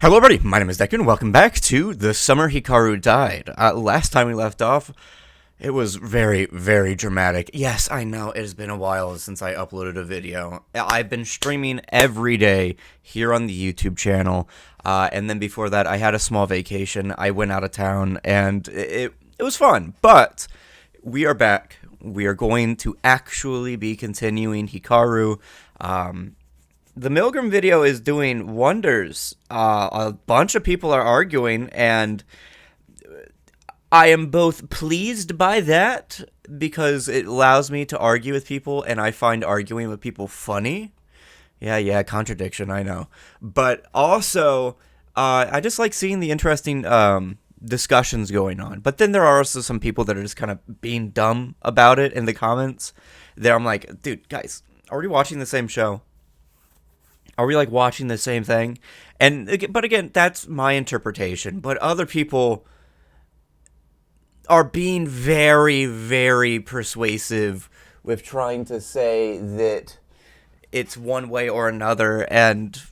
Hello everybody, my name is Deku and welcome back to The Summer Hikaru Died. Last time we left off, it was very, very dramatic. Yes, I know, it has been a while since I uploaded a video. I've been streaming every day here on the YouTube channel, and then before that I had a small vacation. I went out of town, and it was fun, but we are back. We are going to actually be continuing Hikaru. The Milgram video is doing wonders. A bunch of people are arguing, and I am both pleased by that because it allows me to argue with people, and I find arguing with people funny. Yeah, contradiction, I know. But also, I just like seeing the interesting discussions going on. But then there are also some people that are just kind of being dumb about it in the comments. There, I'm like, dude, guys, are we watching the same show? Are we, like, watching the same thing? But again, that's my interpretation. But other people are being very, very persuasive with trying to say that it's one way or another and,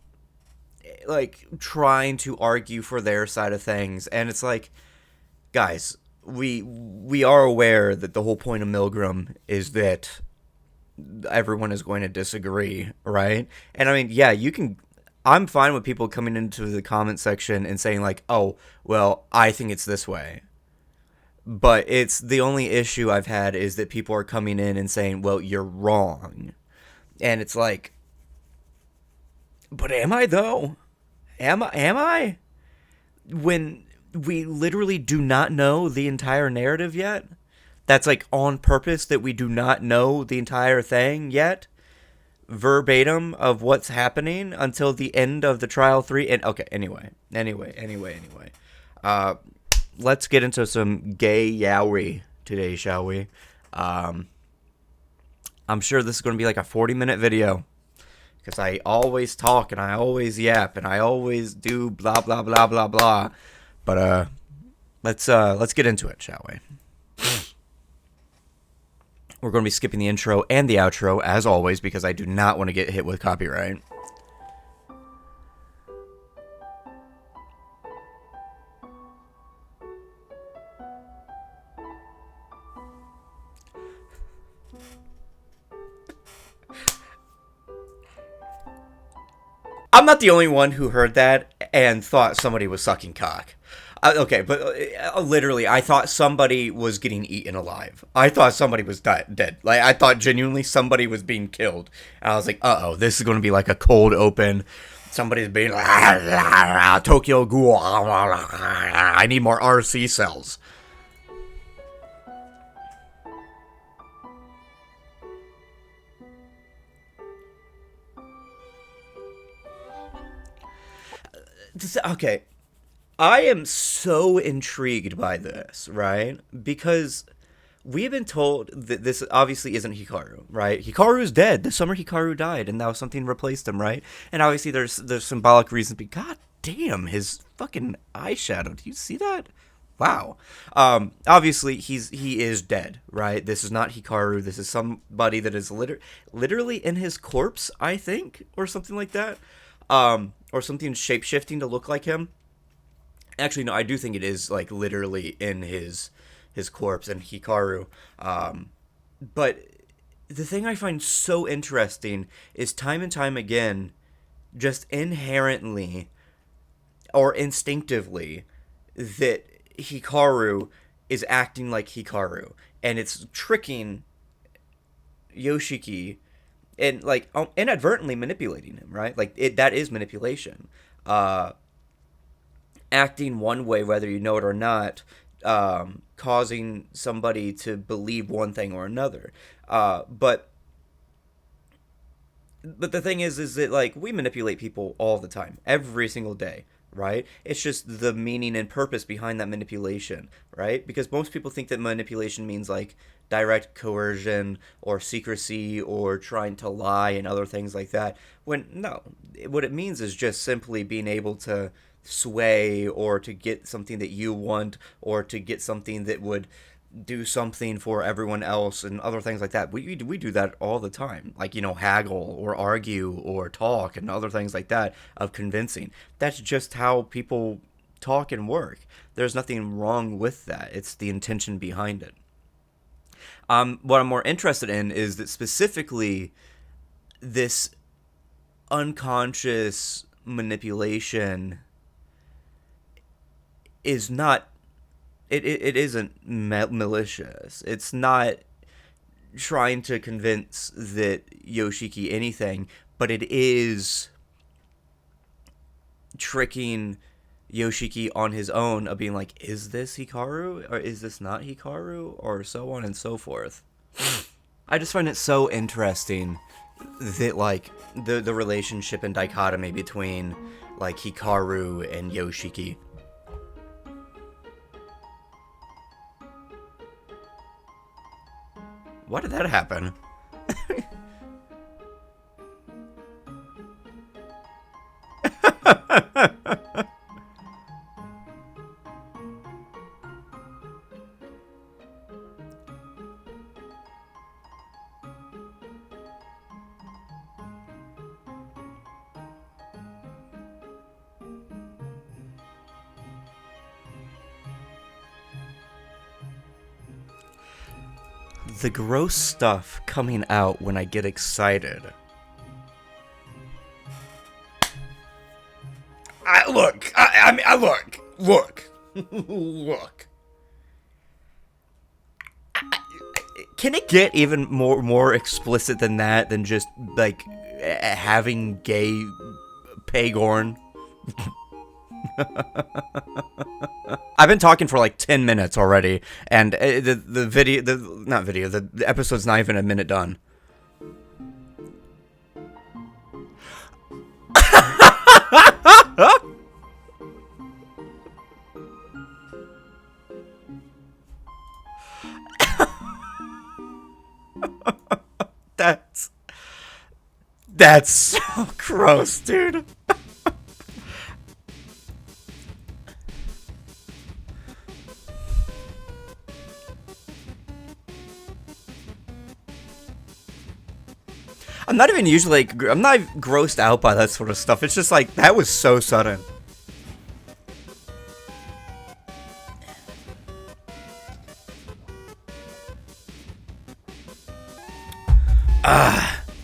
like, trying to argue for their side of things. And it's like, guys, we are aware that the whole point of Milgram is that everyone is going to disagree, right? And I mean, yeah, I'm fine with people coming into the comment section and saying like, oh, well, I think it's this way. But it's the only issue I've had is that people are coming in and saying, well, you're wrong. And it's like, but am I though? Am I? When we literally do not know the entire narrative yet? That's like on purpose that we do not know the entire thing yet, verbatim of what's happening until the end of the trial 3. And okay, anyway. Let's get into some gay yaoi today, shall we? I'm sure this is going to be like a 40-minute video because I always talk and I always yap and I always do blah blah blah blah blah. But let's get into it, shall we? We're going to be skipping the intro and the outro, as always, because I do not want to get hit with copyright. I'm not the only one who heard that and thought somebody was sucking cock. Okay, but literally, I thought somebody was getting eaten alive. I thought somebody was dead. Like, I thought genuinely somebody was being killed. And I was like, uh-oh, this is going to be like a cold open. Somebody's being like, Tokyo Ghoul, I need more RC cells. Okay. I am so intrigued by this, right? Because we've been told that this obviously isn't Hikaru, right? Hikaru is dead. The summer Hikaru died, and now something replaced him, right? And obviously there's symbolic reasons. But god damn, his fucking eyeshadow. Do you see that? Wow. Obviously he is dead, right? This is not Hikaru. This is somebody that is literally in his corpse, I think, or something like that. Or something shape-shifting to look like him. Actually, no, I do think it is, like, literally in his corpse and Hikaru. But the thing I find so interesting is time and time again, just inherently or instinctively, that Hikaru is acting like Hikaru. And it's tricking Yoshiki and, like, inadvertently manipulating him, right? Like, that is manipulation. Acting one way, whether you know it or not, causing somebody to believe one thing or another. But the thing is that, like, we manipulate people all the time, every single day, right? It's just the meaning and purpose behind that manipulation, right? Because most people think that manipulation means, like, direct coercion or secrecy or trying to lie and other things like that. When, no, what it means is just simply being able to sway or to get something that you want or to get something that would do something for everyone else and other things like that. We do that all the time. Like, haggle or argue or talk and other things like that of convincing. That's just how people talk and work. There's nothing wrong with that. It's the intention behind it. What I'm more interested in is that specifically this unconscious manipulation is not it isn't malicious. It's not trying to convince that Yoshiki anything, but it is tricking Yoshiki on his own of being like, is this Hikaru or is this not Hikaru, or so on and so forth. I just find it so interesting that like the relationship and dichotomy between like Hikaru and Yoshiki. Why did that happen? The gross stuff coming out when I get excited. Look. Can it get even more explicit than that? Than just like having gay paygorn? I've been talking for like 10 minutes already, and the episode's not even a minute done. That's so gross, dude. I'm not even usually like, I'm not grossed out by that sort of stuff. It's just like, that was so sudden.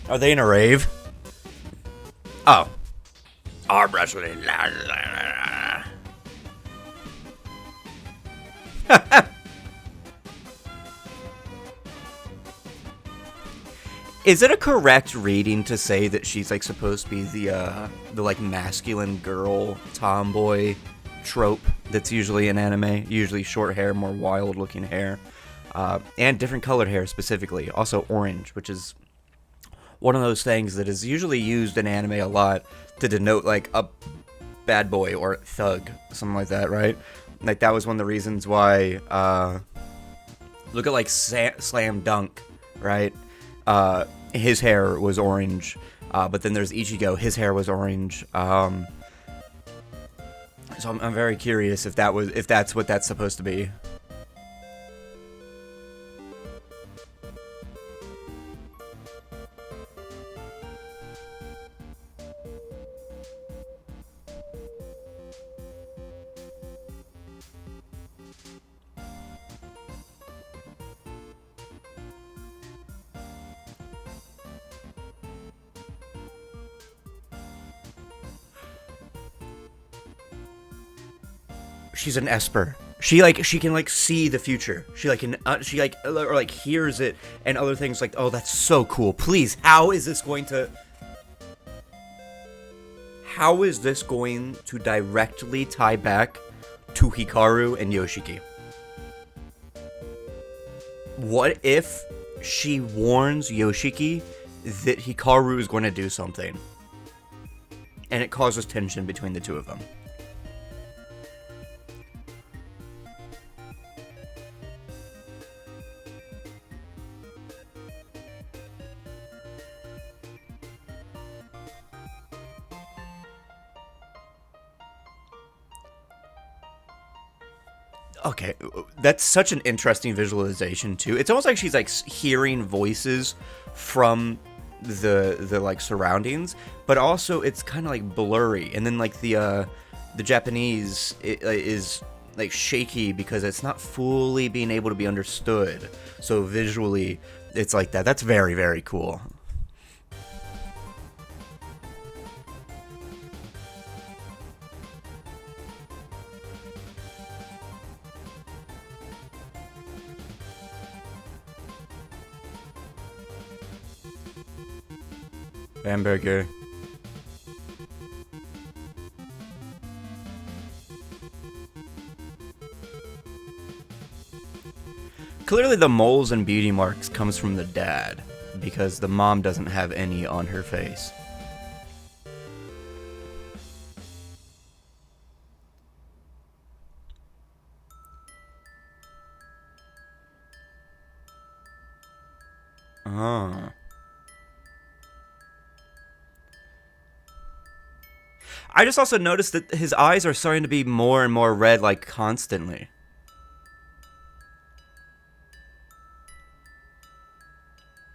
Are they in a rave? Oh. Arm wrestling. Is it a correct reading to say that she's like supposed to be the like masculine girl tomboy trope that's usually in anime? Usually short hair, more wild looking hair, and different colored hair specifically. Also orange, which is one of those things that is usually used in anime a lot to denote like a bad boy or thug, something like that, right? Like that was one of the reasons why. Look at like Slam Dunk, right? His hair was orange, but then there's Ichigo. His hair was orange. So I'm very curious if that's what that's supposed to be. She's an esper. She can like see the future. She like can she like or like hears it and other things like, oh, that's so cool. Please, how is this going to directly tie back to Hikaru and Yoshiki? What if she warns Yoshiki that Hikaru is going to do something, and it causes tension between the two of them? Okay, that's such an interesting visualization too. It's almost like she's like hearing voices from the like surroundings, but also it's kind of like blurry, and then like the Japanese is like shaky because it's not fully being able to be understood. So visually, it's like that. That's very, very cool. Hamburger. Clearly the moles and beauty marks comes from the dad, because the mom doesn't have any on her face. Oh. I just also noticed that his eyes are starting to be more and more red, like, constantly.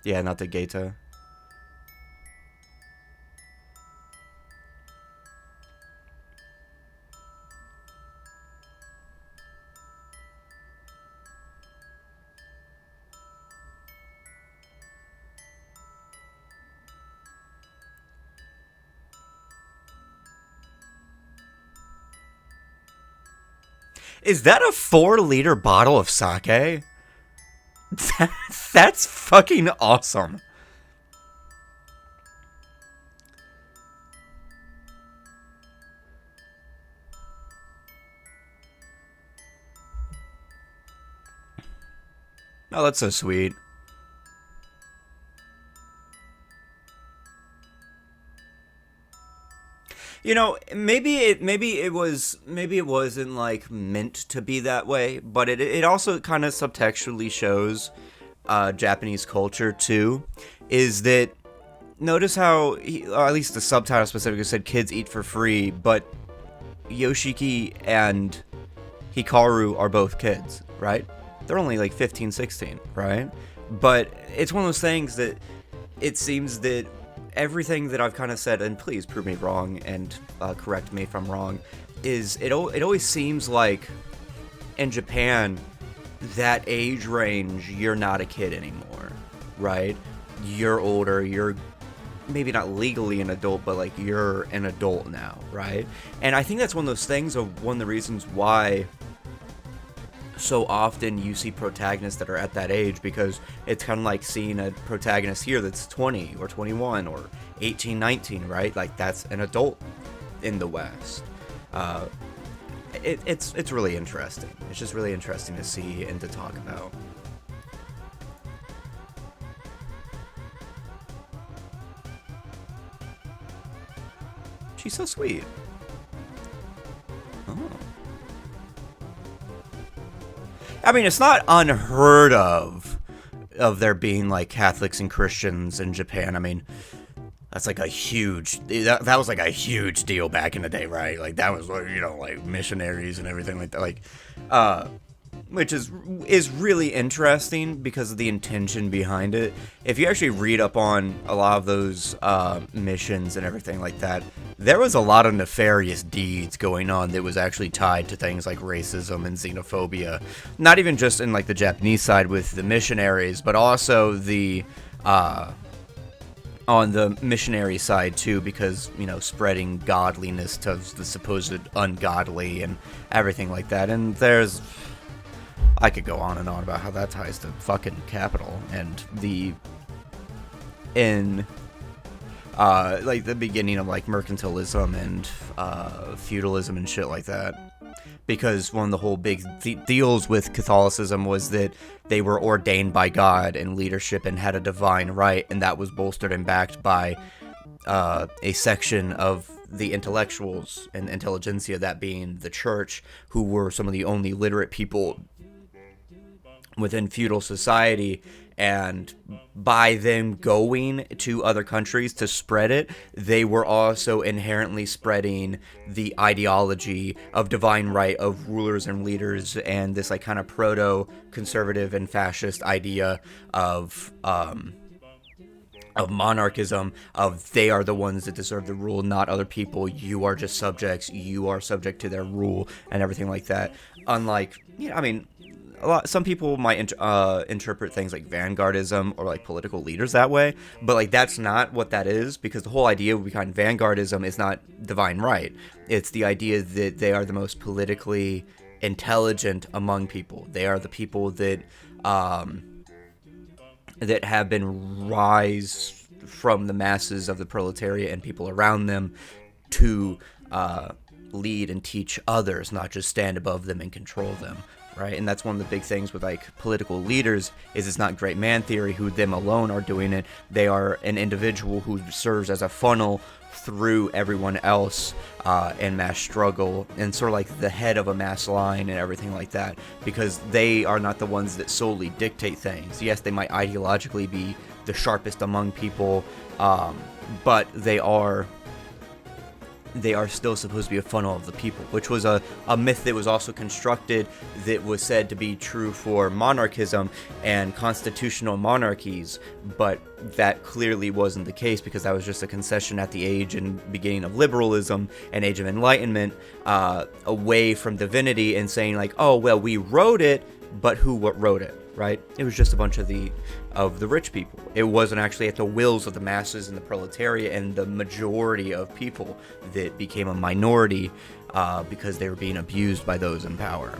Yeah, not the Geto. Is that a 4-liter bottle of sake? That's fucking awesome. Oh, that's so sweet. You know, maybe it wasn't like meant to be that way, but it also kind of subtextually shows Japanese culture too. Is that, notice how at least the subtitle specifically said kids eat for free, but Yoshiki and Hikaru are both kids, right? They're only like 15, 16, right? But it's one of those things that it seems that everything that I've kind of said, and please prove me wrong and correct me if I'm wrong, is it always seems like in Japan, that age range, you're not a kid anymore, right? You're older, you're maybe not legally an adult, but like you're an adult now, right? And I think that's one of those things, of one of the reasons why so often you see protagonists that are at that age, because it's kind of like seeing a protagonist here that's 20 or 21 or 18, 19, right? Like that's an adult in the West. It's really interesting. It's just really interesting to see and to talk about. She's so sweet. Oh. I mean, it's not unheard of there being like Catholics and Christians in Japan. I mean, that's like a huge, that was like a huge deal back in the day, right? Like that was, you know, like missionaries and everything like that. Like, which is really interesting because of the intention behind it. If you actually read up on a lot of those missions and everything like that, there was a lot of nefarious deeds going on that was actually tied to things like racism and xenophobia. Not even just in like the Japanese side with the missionaries, but also the on the missionary side too, because, you know, spreading godliness to the supposed ungodly and everything like that. And there's, I could go on and on about how that ties to fucking capital and like the beginning of like mercantilism and feudalism and shit like that. Because one of the whole big deals with Catholicism was that they were ordained by God in leadership and had a divine right, and that was bolstered and backed by a section of the intellectuals and intelligentsia, that being the church, who were some of the only literate people within feudal society, and by them going to other countries to spread it, they were also inherently spreading the ideology of divine right of rulers and leaders, and this like kind of proto-conservative and fascist idea of monarchism, of they are the ones that deserve the rule, not other people. You are just subjects. You are subject to their rule and everything like that. Unlike, I mean, some people might interpret things like vanguardism or like political leaders that way, but like that's not what that is, because the whole idea behind vanguardism is not divine right. It's the idea that they are the most politically intelligent among people. They are the people that that have been rise from the masses of the proletariat and people around them to lead and teach others, not just stand above them and control them, right? And that's one of the big things with like political leaders, is it's not great man theory who them alone are doing it. They are an individual who serves as a funnel through everyone else in mass struggle, and sort of like the head of a mass line and everything like that, because they are not the ones that solely dictate things. Yes, they might ideologically be the sharpest among people, but they are still supposed to be a funnel of the people, which was a myth that was also constructed that was said to be true for monarchism and constitutional monarchies, but that clearly wasn't the case, because that was just a concession at the age and beginning of liberalism and age of enlightenment, away from divinity, and saying like, oh, well, we wrote it, but who wrote it, right? It was just a bunch of the rich people. It wasn't actually at the wills of the masses and the proletariat and the majority of people that became a minority because they were being abused by those in power.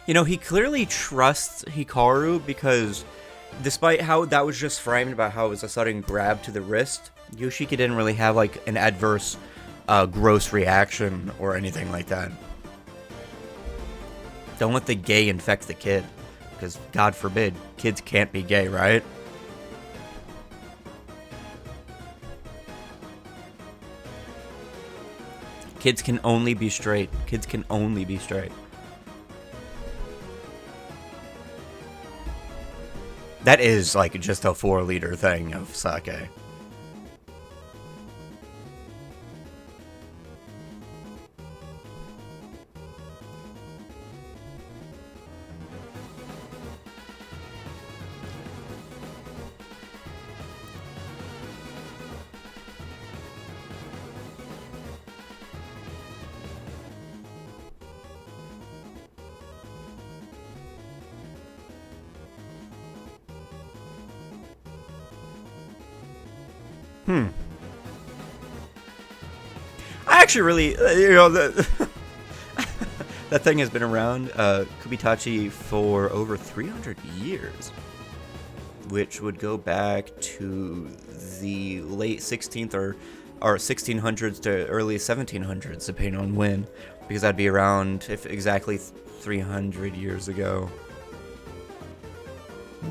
He clearly trusts Hikaru, because despite how that was just framed about how it was a sudden grab to the wrist, Yoshiki didn't really have like an adverse gross reaction or anything like that. Don't let the gay infect the kid, because God forbid, kids can't be gay, right? Kids can only be straight. Kids can only be straight. That is, like, just a 4-liter thing of sake. I actually really, that thing has been around, Kubitachi, for over 300 years, which would go back to the late 16th or 1600s to early 1700s, depending on when, because that'd be around, if exactly 300 years ago,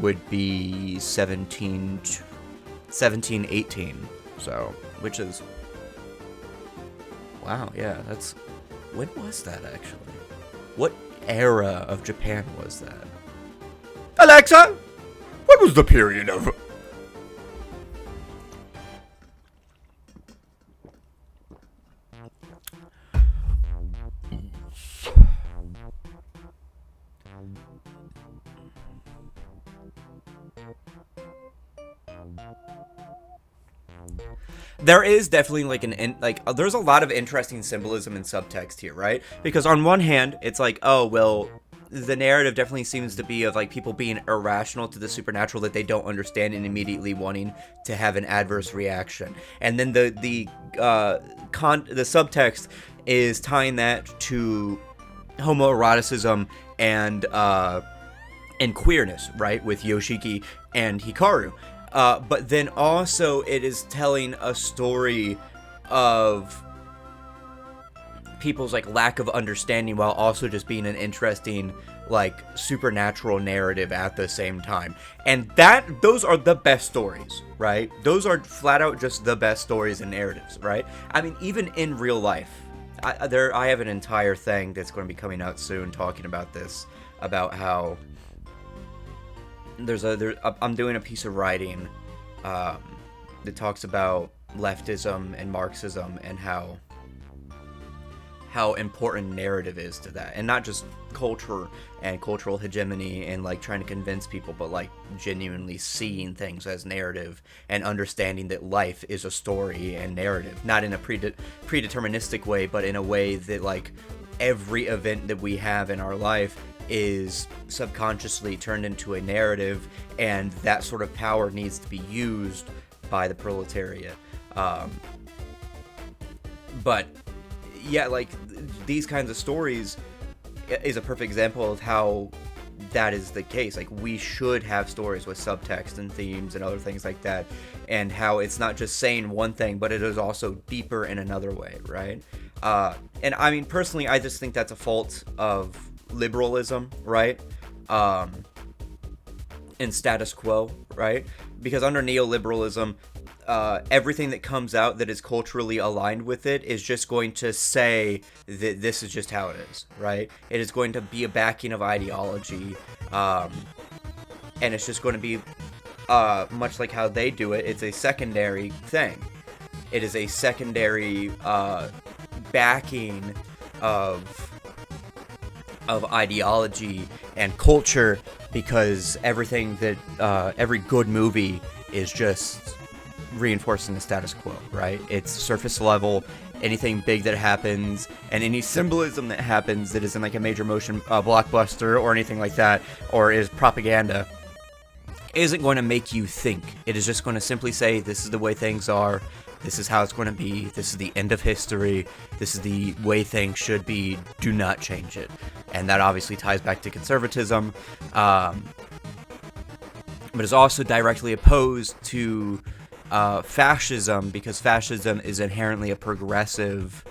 would be 1718, so, which is, wow, yeah, that's, when was that, actually? What era of Japan was that? Alexa, what was the period of... There is definitely like there's a lot of interesting symbolism and subtext here, right? Because on one hand, it's like, oh, well, the narrative definitely seems to be of like people being irrational to the supernatural that they don't understand and immediately wanting to have an adverse reaction. And then the subtext is tying that to homoeroticism and queerness, right, with Yoshiki and Hikaru. But then also it is telling a story of people's like lack of understanding while also just being an interesting like supernatural narrative at the same time. And those are the best stories, right? Those are flat out just the best stories and narratives, right? I mean, even in real life, I have an entire thing that's going to be coming out soon talking about this, about how I'm doing a piece of writing that talks about leftism and Marxism and how important narrative is to that, and not just culture and cultural hegemony and like trying to convince people, but like genuinely seeing things as narrative and understanding that life is a story and narrative, not in a predeterministic way, but in a way that like every event that we have in our life is subconsciously turned into a narrative, and that sort of power needs to be used by the proletariat. But yeah, like these kinds of stories is a perfect example of how that is the case. Like, we should have stories with subtext and themes and other things like that, and how it's not just saying one thing, but it is also deeper in another way, right? And I mean, personally, I just think that's a fault of liberalism, right? And status quo, right? Because under neoliberalism, everything that comes out that is culturally aligned with it is just going to say that this is just how it is, right? It is going to be a backing of ideology, and it's just going to be much like how they do it. It's a secondary thing. It is a secondary backing of ideology and culture, because everything that every good movie is just reinforcing the status quo, right? It's surface level. Anything big that happens and any symbolism that happens that isn't like a major motion blockbuster or anything like that, or is propaganda, isn't going to make you think. It is just going to simply say, this is the way things are, this is how it's going to be, this is the end of history, this is the way things should be, do not change it. And that obviously ties back to conservatism, but is also directly opposed to fascism, because fascism is inherently a progressive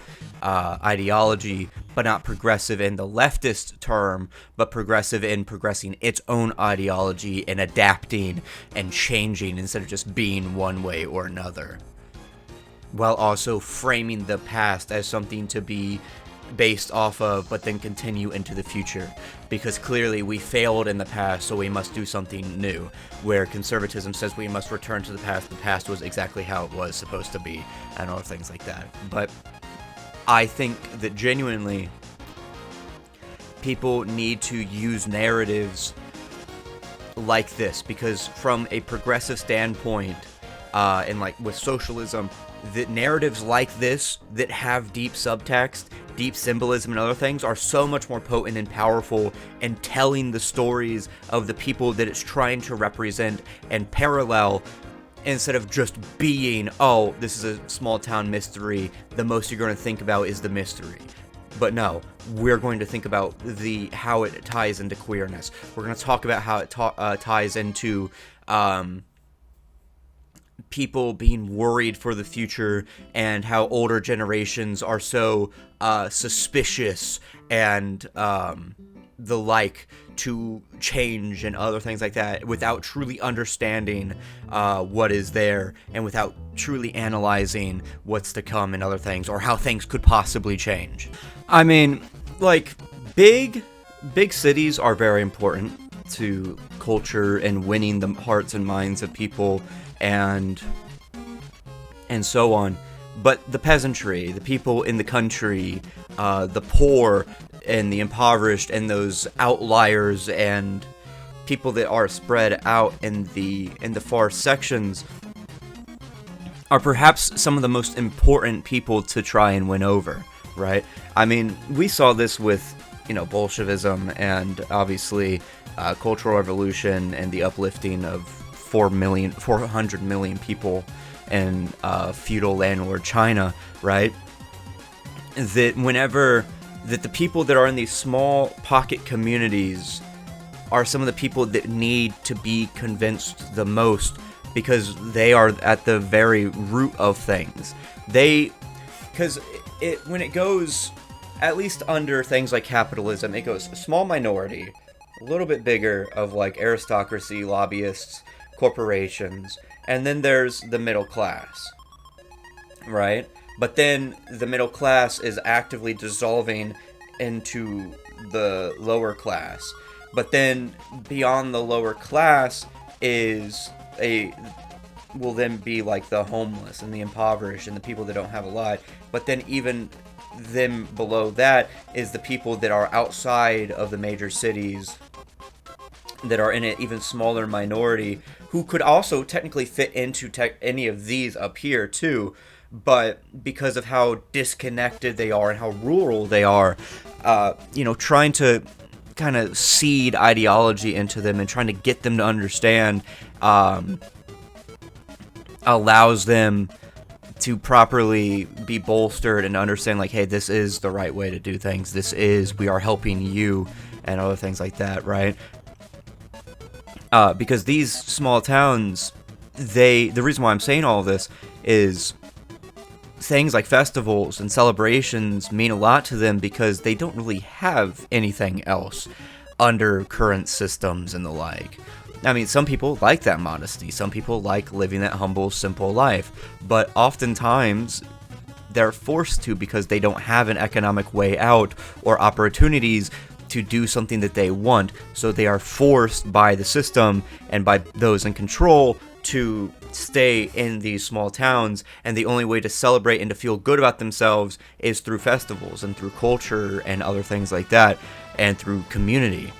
ideology, but not progressive in the leftist term, but progressive in progressing its own ideology and adapting and changing instead of just being one way or another, while also framing the past as something to be based off of, but then continue into the future, because clearly we failed in the past, so we must do something new, where conservatism says we must return to the past was exactly how it was supposed to be, and all things like that. But I think that genuinely people need to use narratives like this, because from a progressive standpoint, and like with socialism, that narratives like this that have deep subtext, deep symbolism, and other things are so much more potent and powerful in telling the stories of the people that it's trying to represent and parallel, instead of just being, oh, this is a small town mystery, the most you're going to think about is the mystery. But no, we're going to think about how it ties into queerness. We're going to talk about how it ties into people being worried for the future, and how older generations are so suspicious and the like to change and other things like that, without truly understanding what is there, and without truly analyzing what's to come and other things, or how things could possibly change. I mean, like, big cities are very important to culture and winning the hearts and minds of people and so on. But the peasantry, the people in the country, the poor and the impoverished, and those outliers and people that are spread out in the far sections, are perhaps some of the most important people to try and win over, right? I mean, we saw this with, Bolshevism, and obviously Cultural Revolution, and the uplifting of 400 million people in feudal landlord China, right? That the people that are in these small pocket communities are some of the people that need to be convinced the most because they are at the very root of things. Because when it goes, at least under things like capitalism, it goes small minority, a little bit bigger of like aristocracy, lobbyists, corporations, and then there's the middle class, right? But then the middle class is actively dissolving into the lower class. But then beyond the lower class will then be like the homeless and the impoverished and the people that don't have a lot. But then even them below that is the people that are outside of the major cities, that are in an even smaller minority, who could also technically fit into any of these up here too, but because of how disconnected they are and how rural they are, trying to kind of seed ideology into them and trying to get them to understand allows them to properly be bolstered and understand, like, hey, this is the right way to do things. We are helping you, and other things like that, right? Because these small towns, the reason why I'm saying all of this is things like festivals and celebrations mean a lot to them because they don't really have anything else under current systems and the like. I mean, some people like that modesty. Some people like living that humble, simple life. But oftentimes, they're forced to because they don't have an economic way out or opportunities to do something that they want. So they are forced by the system and by those in control to stay in these small towns, and the only way to celebrate and to feel good about themselves is through festivals and through culture and other things like that, and through community.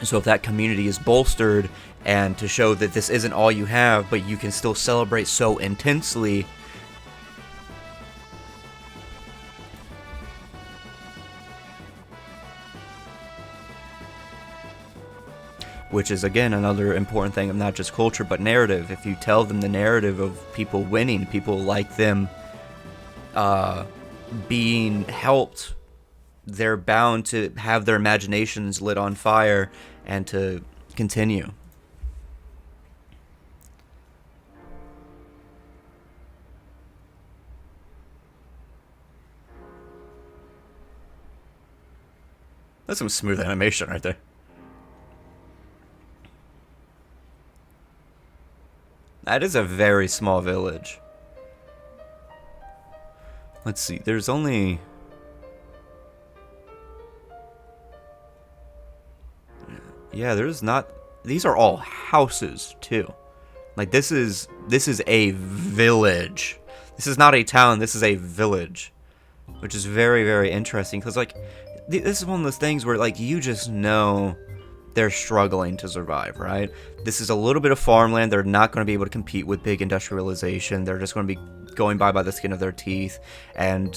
So if that community is bolstered, and to show that this isn't all you have, but you can still celebrate so intensely, which is, again, another important thing of not just culture, but narrative. If you tell them the narrative of people winning, people like them being helped, they're bound to have their imaginations lit on fire and to continue. That's some smooth animation right there. That is a very small village. Let's see, there's only... Yeah, there's not... These are all houses, too. Like, this is a village. This is not a town, this is a village. Which is very, very interesting, because, like, this is one of those things where, like, you just know they're struggling to survive, right? This is a little bit of farmland. They're not going to be able to compete with big industrialization. They're just going to be going by the skin of their teeth and,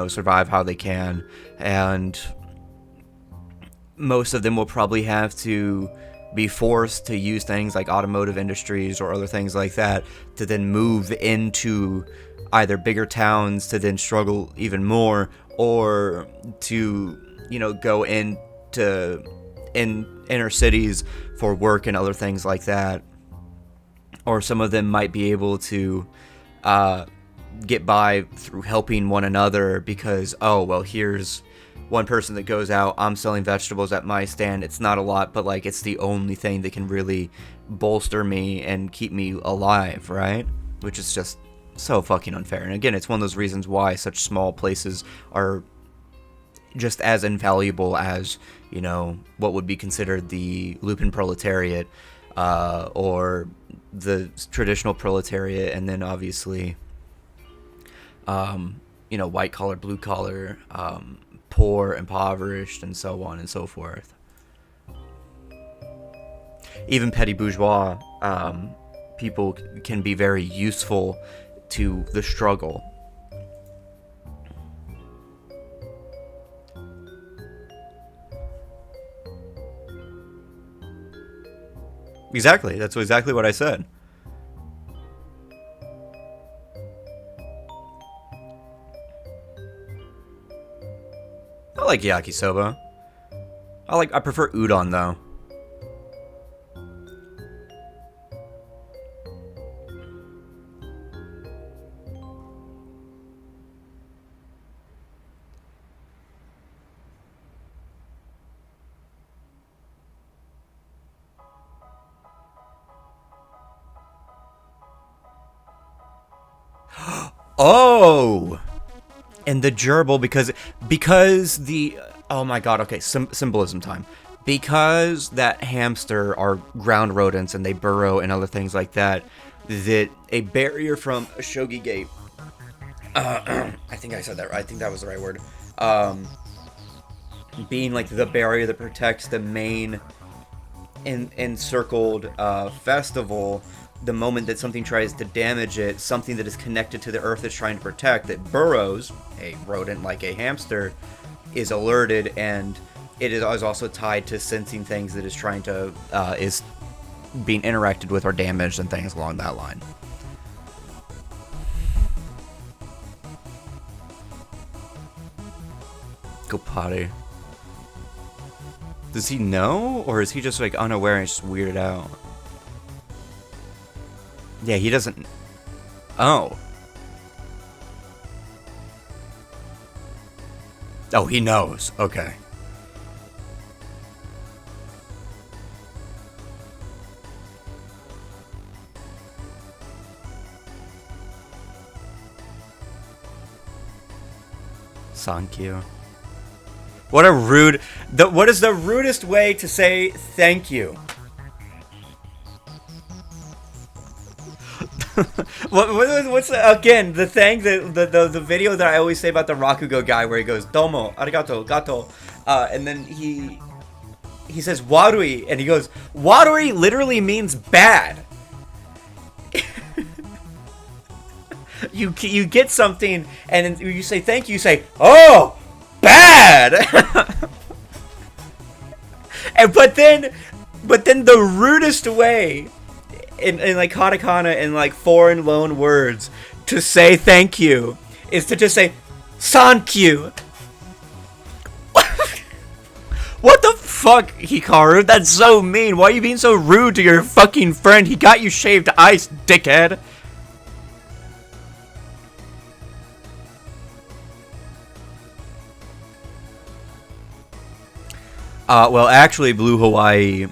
survive how they can. And most of them will probably have to be forced to use things like automotive industries or other things like that to then move into either bigger towns to then struggle even more, or to, go into inner cities for work and other things like that. Or some of them might be able to get by through helping one another because, oh, well, here's one person that goes out, I'm selling vegetables at my stand. It's not a lot, but, like, it's the only thing that can really bolster me and keep me alive, right? Which is just so fucking unfair. And again, it's one of those reasons why such small places are just as invaluable as, what would be considered the Lupin proletariat, or the traditional proletariat, and then obviously, white collar, blue collar, poor, impoverished, and so on and so forth. Even petty bourgeois people can be very useful to the struggle. Exactly. That's exactly what I said. I like yakisoba. I prefer udon though. Oh! And the gerbil, because the... Oh my god, okay, symbolism time. Because that hamster are ground rodents and they burrow and other things like that, that a barrier from a shogi gate... I think I said that right. I think that was the right word. Being like the barrier that protects the main encircled festival, the moment that something tries to damage it, something that is connected to the earth it's trying to protect, that burrows, a rodent like a hamster, is alerted, and it is also tied to sensing things that is trying to, is being interacted with or damaged and things along that line. Go potty. Does he know, or is he just like unaware and just weirded out? Yeah, he doesn't. Oh. Oh, he knows. Okay. Thank you. What a rude... What is the rudest way to say thank you? What's again the thing that the video that I always say about the Rakugo guy where he goes domo arigato gato, and then he says warui and he goes warui literally means bad. you get something and you say thank you, you say oh bad. And but then the rudest way in like katakana and like foreign loan words to say thank you is to just say thank you. What the fuck, Hikaru? That's so mean. Why are you being so rude to your fucking friend? He got you shaved ice, dickhead. Well, actually, Blue Hawaii,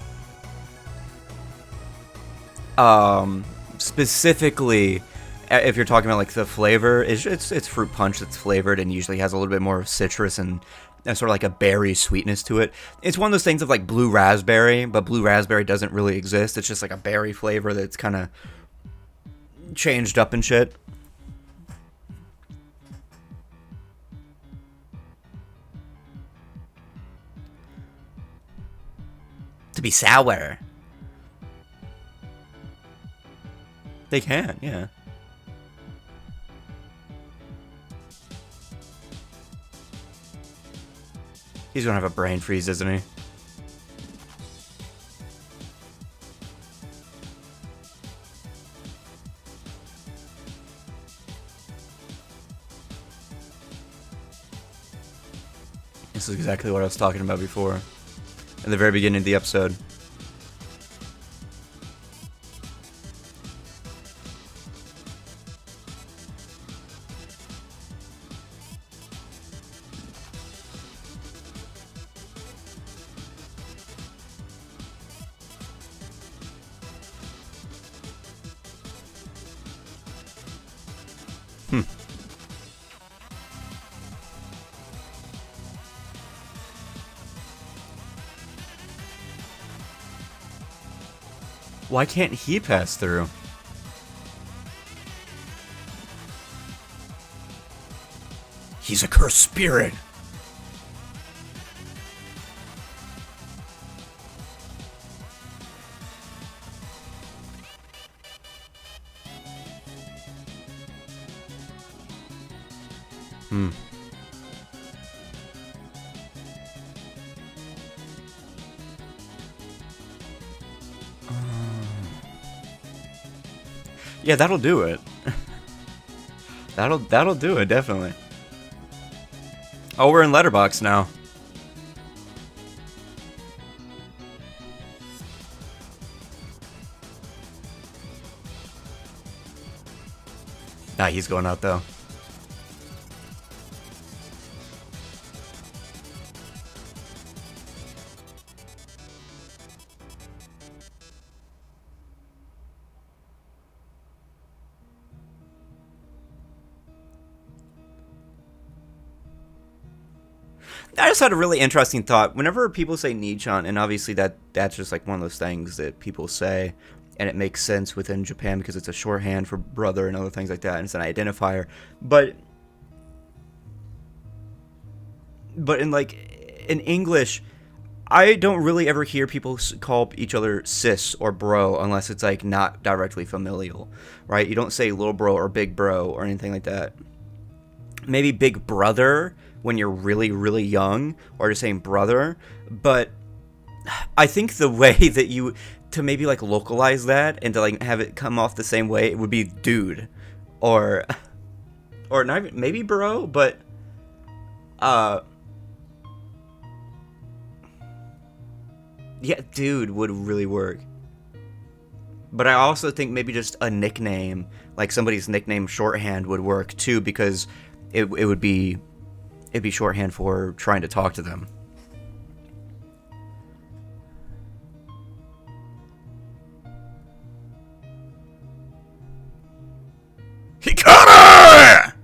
specifically, if you're talking about like the flavor, it's fruit punch that's flavored and usually has a little bit more citrus and sort of like a berry sweetness to it. It's one of those things of like blue raspberry, but blue raspberry doesn't really exist. It's just like a berry flavor that's kind of changed up and shit. To be sour. They can, yeah. He's gonna have a brain freeze, isn't he? This is exactly what I was talking about before. In the very beginning of the episode. Why can't he pass through? He's a cursed spirit. Yeah, that'll do it. That'll do it, definitely. Oh, we're in Letterboxd now. Nah, he's going out though. I just had a really interesting thought. Whenever people say Nichan, and obviously that's just like one of those things that people say, and it makes sense within Japan because it's a shorthand for brother and other things like that, and it's an identifier. But in English, I don't really ever hear people call each other sis or bro unless it's like not directly familial, right? You don't say little bro or big bro or anything like that. Maybe big brother when you're really, really young, or just saying brother. But I think the way that you, to maybe like localize that and to like have it come off the same way, it would be dude, or not even, maybe bro, but yeah, dude would really work. But I also think maybe just a nickname, like somebody's nickname shorthand would work too, because it'd be shorthand for trying to talk to them. Hikaru!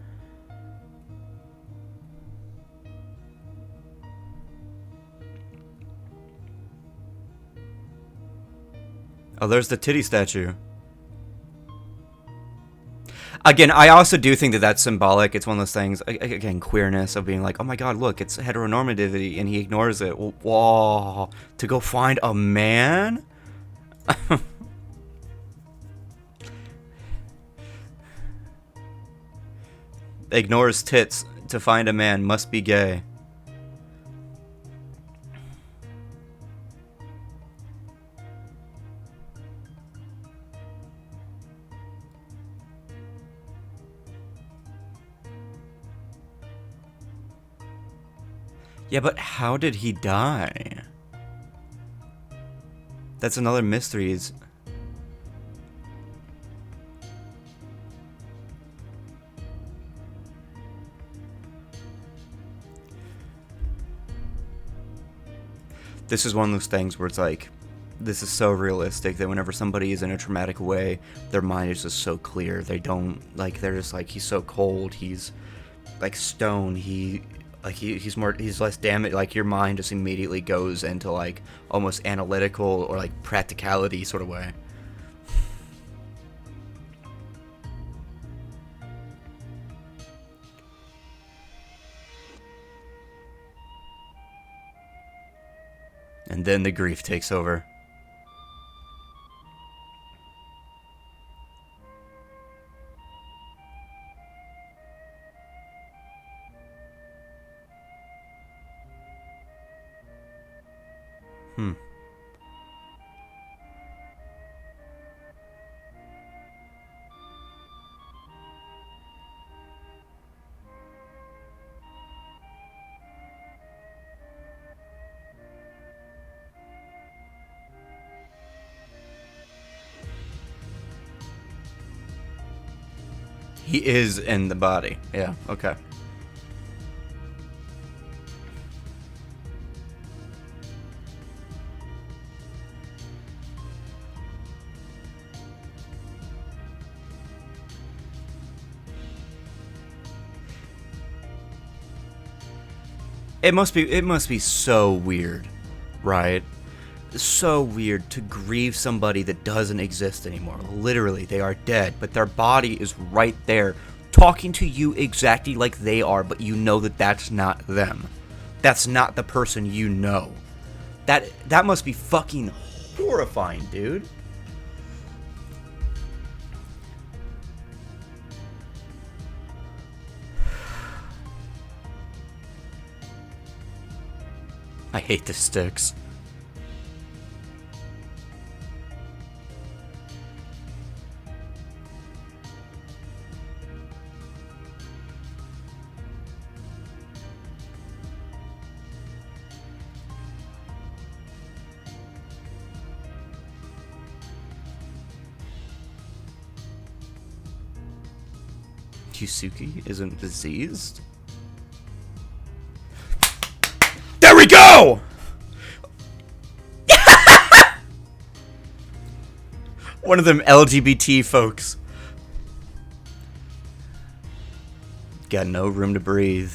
Oh, there's the titty statue. Again, I also do think that that's symbolic. It's one of those things, again, queerness, of being like, oh my god, look, it's heteronormativity, and he ignores it. Whoa, to go find a man? Ignores tits to find a man, must be gay. Yeah, but how did he die? That's another mystery. This is one of those things where it's like, this is so realistic that whenever somebody is in a traumatic way, their mind is just so clear. They don't, like, they're just like, he's so cold, he's like stone, he's less damaged. Like, your mind just immediately goes into like almost analytical or like practicality sort of way. And then the grief takes over. He is in the body. Yeah, okay. It must be so weird, right? So weird to grieve somebody that doesn't exist anymore. Literally, they are dead, but their body is right there, talking to you exactly like they are, but you know that that's not them. That's not the person you know. That must be fucking horrifying, dude. I hate the sticks. Yusuke isn't diseased? There we go! One of them LGBT folks. Got no room to breathe.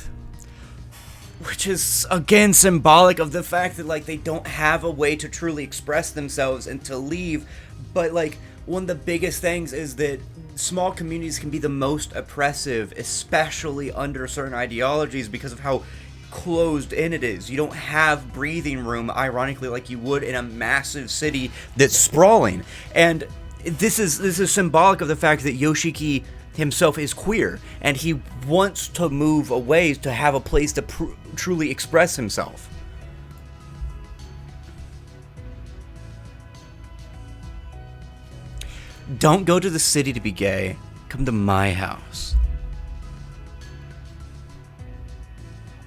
Which is, again, symbolic of the fact that, like, they don't have a way to truly express themselves and to leave. But, like, one of the biggest things is that small communities can be the most oppressive, especially under certain ideologies, because of how closed in it is. You don't have breathing room, ironically, like you would in a massive city that's sprawling. And this is symbolic of the fact that Yoshiki himself is queer, and he wants to move away to have a place to truly express himself. Don't go to the city to be gay. Come to my house.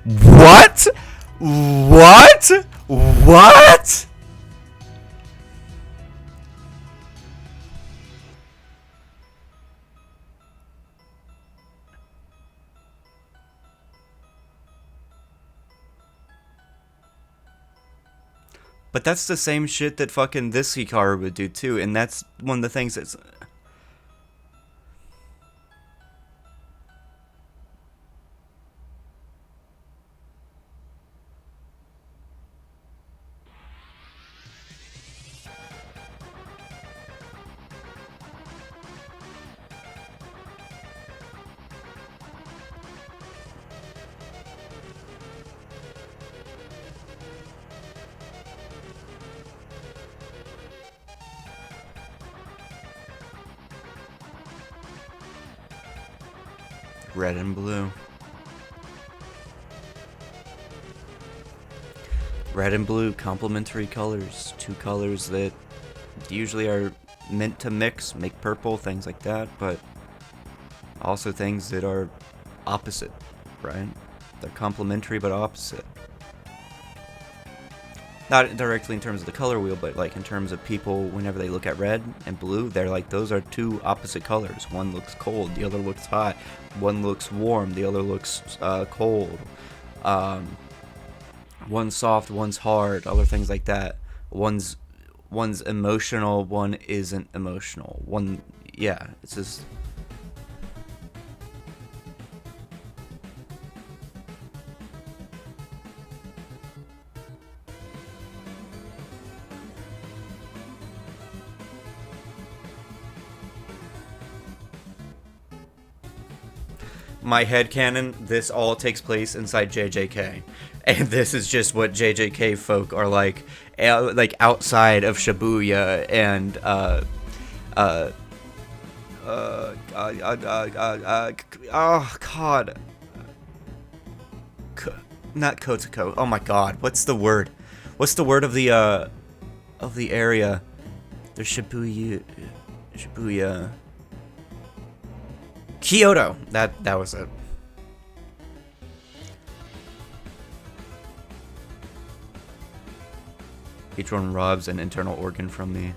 What? What? What? But that's the same shit that fucking this Hikaru would do too, and that's one of the things that's... Red and blue. Red and blue, complementary colors. Two colors that usually are meant to mix, make purple, things like that, but also things that are opposite, right? They're complementary but opposite. Not directly in terms of the color wheel, but like in terms of people, whenever they look at red and blue, they're like, those are two opposite colors. One looks cold, the other looks hot. One looks warm, the other looks cold. One's soft, one's hard, other things like that. One's emotional, one isn't emotional. One, yeah, it's just... My headcanon, this all takes place inside JJK. And this is just what JJK folk are like outside of Shibuya and, oh, God. Not Kotoko. Oh, my God. What's the word? What's the word of the area? There's Shibuya. Kyoto. That was it. Each one robs an internal organ from me.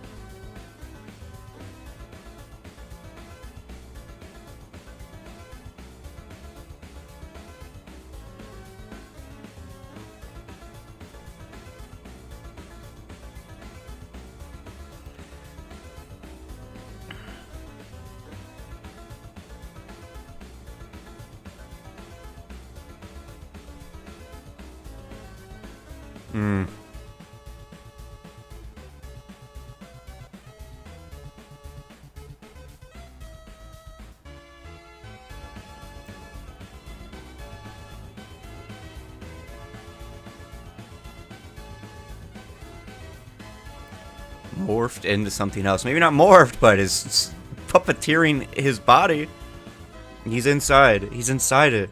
Morphed into something else. Maybe not morphed, but is puppeteering his body. He's inside. He's inside it.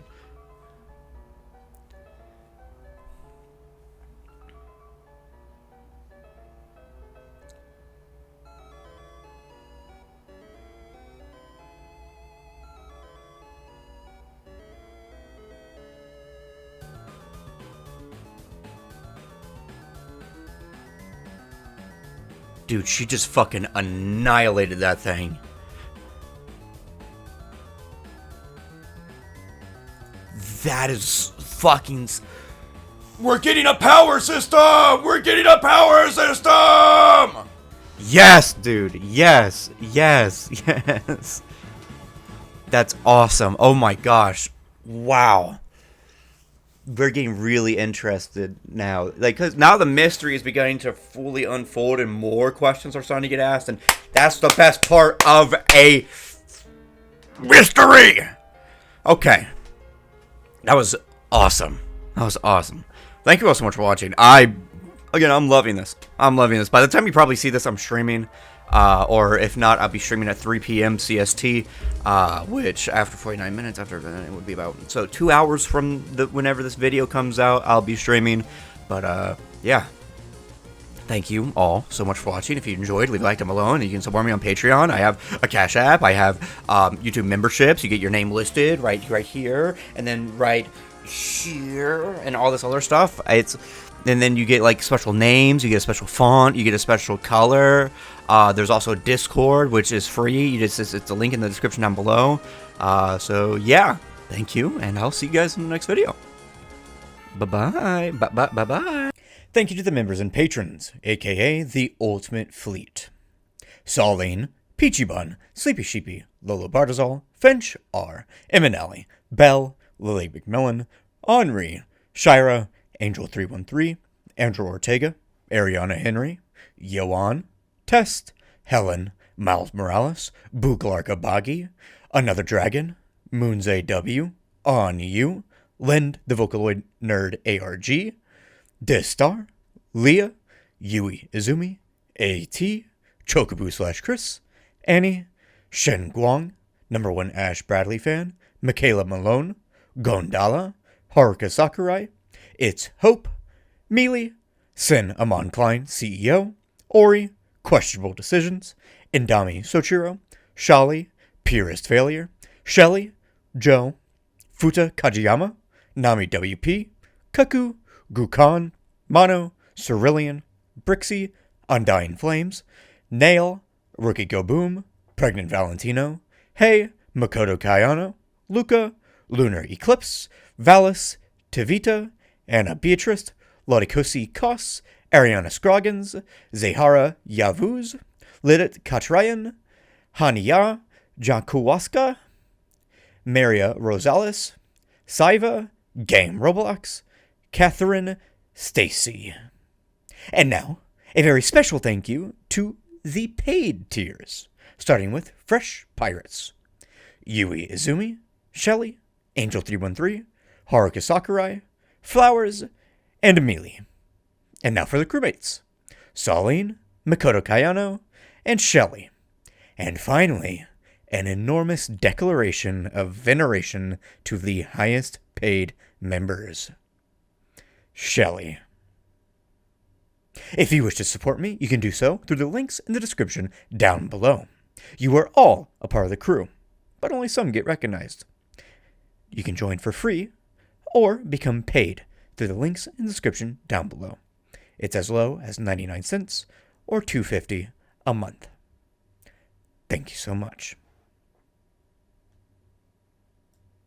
Dude, she just fucking annihilated that thing. That is fucking... We're getting a power system! We're getting a power system! Yes, dude. Yes. Yes. Yes. That's awesome. Oh my gosh. Wow. we're getting really interested now. Like, because now the mystery is beginning to fully unfold and more questions are starting to get asked. And that's the best part of a mystery. Okay. That was awesome. That was awesome. Thank you all so much for watching. I'm loving this. I'm loving this. By the time you probably see this, I'm streaming. Or if not, I'll be streaming at 3 p.m. CST, which after 49 minutes after it would be about, so 2 hours from whenever this video comes out, I'll be streaming. But yeah, thank you all so much for watching. If you enjoyed, leave a like down below, and you can support me on Patreon. I have a Cash App. I have YouTube memberships. You get your name listed right here, and then right here, and all this other stuff. And then you get like special names, you get a special font, you get a special color. There's also Discord, which is free. It's a link in the description down below. So yeah, thank you, and I'll see you guys in the next video. Bye-bye. Bye-bye. Thank you to the members and patrons, aka the Ultimate Fleet. Saline, Peachy Bun, Sleepy Sheepy, Lolo Bartazal, Finch R, Eminelli, Bell, Lily McMillan, Henri, Shira, Angel313, Andrew Ortega, Ariana Henry, Yoan, Test, Helen, Miles Morales, Buglarka Boggy, Another Dragon, Moonze W, On You, Lind the Vocaloid Nerd ARG, Distar, Leah, Yui Izumi, AT, Chocobo/Chris, Annie, Shen Guang, Number 1 Ash Bradley fan, Michaela Malone, Gondala, Haruka Sakurai, It's Hope, Mealy, Sin Amon Klein, CEO, Ori, Questionable Decisions, Indami Sochiro, Shali, Purist Failure, Shelly, Joe, Futa Kajiyama, Nami WP, Kaku, Gukan, Mono, Cerulean, Brixie, Undying Flames, Nail, Rookie Go Boom, Pregnant Valentino, Hey, Makoto Kayano, Luca, Lunar Eclipse, Valis, Tivita, Anna Beatrice, Lodikosi Kos, Ariana Scroggins, Zahara Yavuz, Lidit Katrayan, Hania Jankuwaska, Maria Rosales, Saiva, Game Roblox, Catherine Stacy. And now, a very special thank you to the paid tiers, starting with Fresh Pirates, Yui Izumi, Shelly, Angel313, Haruka Sakurai, Flowers, and Amelie. And now for the crewmates, Saline, Makoto Kayano, and Shelly. And finally, an enormous declaration of veneration to the highest paid members, Shelly. If you wish to support me, you can do so through the links in the description down below. You are all a part of the crew, but only some get recognized. You can join for free, or become paid through the links in the description down below. It's as low as 99 cents or $2.50 a month. Thank you so much.